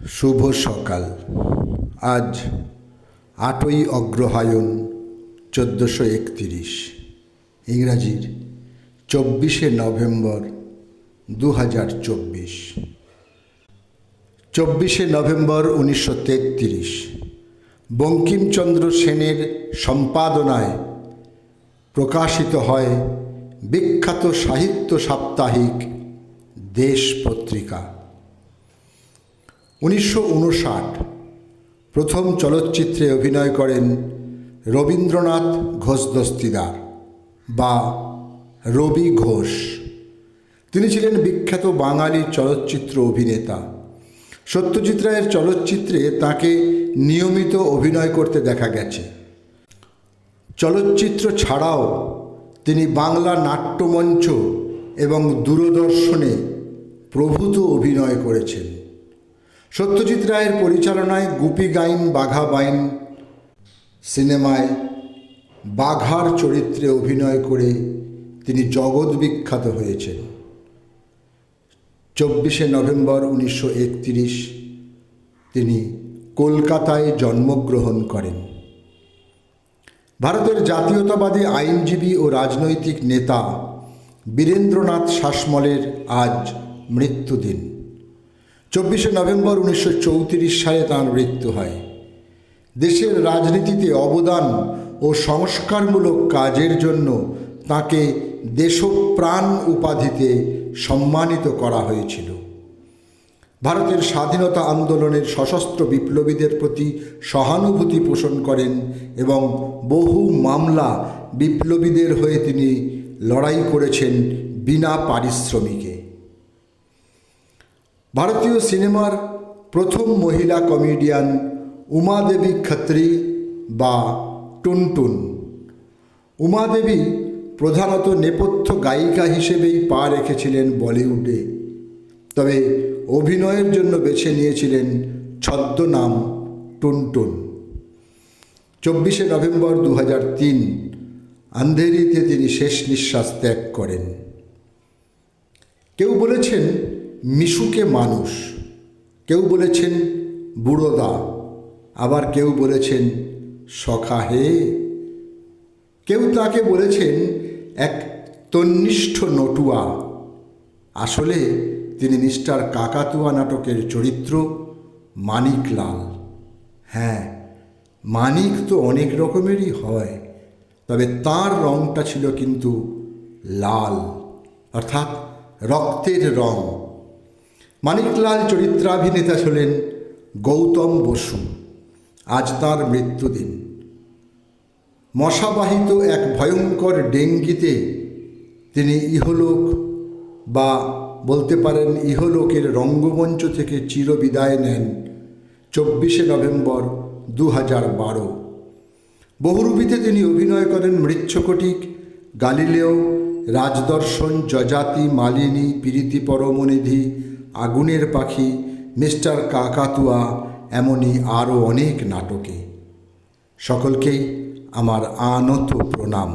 শুভ সকাল। আজ 8ই অগ্রহায়ণ 1431, ইংরাজির 24শে November 2024। 24শে November 1933 Bankimchandra সেনের সম্পাদনায় প্রকাশিত হয় বিখ্যাত সাহিত্য সাপ্তাহিক দেশ পত্রিকা। 1959 প্রথম চলচ্চিত্রে অভিনয় করেন রবীন্দ্রনাথ ঘোষ দস্তিদার বা রবি ঘোষ। তিনি ছিলেন বিখ্যাত বাঙালি চলচ্চিত্র অভিনেতা। সত্যজিৎ রায়ের চলচ্চিত্রে তাকে নিয়মিত অভিনয় করতে দেখা গেছে। চলচ্চিত্র ছাড়াও তিনি বাংলা নাট্যমঞ্চ এবং দূরদর্শনে প্রভূত অভিনয় করেছেন। সত্যজিৎ রায়ের পরিচালনায় গুপি গাইন বাঘা বাইন সিনেমায় বাঘার চরিত্রে অভিনয় করে তিনি জগৎ বিখ্যাত হয়েছেন। 24শে নভেম্বর 1931 তিনি কলকাতায় জন্মগ্রহণ করেন। ভারতের জাতীয়তাবাদী আইনজীবী ও রাজনৈতিক নেতা বীরেন্দ্রনাথ শাসমলের আজ মৃত্যুদিন। 24শে নভেম্বর 1934 সালে তাঁর মৃত্যু হয়। দেশের রাজনীতিতে অবদান ও সংস্কারমূলক কাজের জন্য তাঁকে দেশপ্রাণ উপাধিতে সম্মানিত করা হয়েছিল। ভারতের স্বাধীনতা আন্দোলনের সশস্ত্র বিপ্লবীদের প্রতি সহানুভূতি পোষণ করেন এবং বহু মামলা বিপ্লবীদের হয়ে তিনি লড়াই করেছেন বিনা পারিশ্রমিকে। ভারতীয় সিনেমার প্রথম মহিলা কমেডিয়ান উমা দেবী খত্রি বা টুনটুন। উমা দেবী প্রধানত নেপথ্য গায়িকা হিসেবেই পা রেখেছিলেন বলিউডে, তবে অভিনয়ের জন্য বেছে নিয়েছিলেন ছদ্মনাম টুনটুন। 24শে নভেম্বর 2003 আন্ধেরিতে তিনি শেষ নিঃশ্বাস ত্যাগ করেন। কেউ বলেছেন মিশুকে মানুষ, কেউ বলেছেন বুড়োদা, আবার কেউ বলেছেন সখা হে, কেউ তাকে বলেছেন এক তন্নিষ্ঠ নটুয়া। আসলে তিনি মিস্টার কাকাতুয়া নাটকের চরিত্র মানিকলাল। হ্যাঁ, মানিক তো অনেক রকমেরই হয়, তবে তার রঙটা ছিল কিন্তু লাল, অর্থাৎ রক্তের রং। মানিকলাল চরিত্রাভিনেতা ছিলেন গৌতম বসু। আজ তাঁর মৃত্যুদিন। মশাবাহিত এক ভয়ঙ্কর ডেঙ্গিতে তিনি ইহলোক বা বলতে পারেন ইহলোকের রঙ্গমঞ্চ থেকে চিরবিদায় নেন 24শে নভেম্বর 2012। বহুরূপীতে তিনি অভিনয় করেন মৃচ্ছকটিক, গালিলেও, রাজদর্শন, যজাতি, মালিনী, প্রীতি পরমনিধি, আগুনের পাখি, মিস্টার কাকাতুয়া, এমনই আরও অনেক নাটকে। সকলকেই আমার আনত প্রণাম।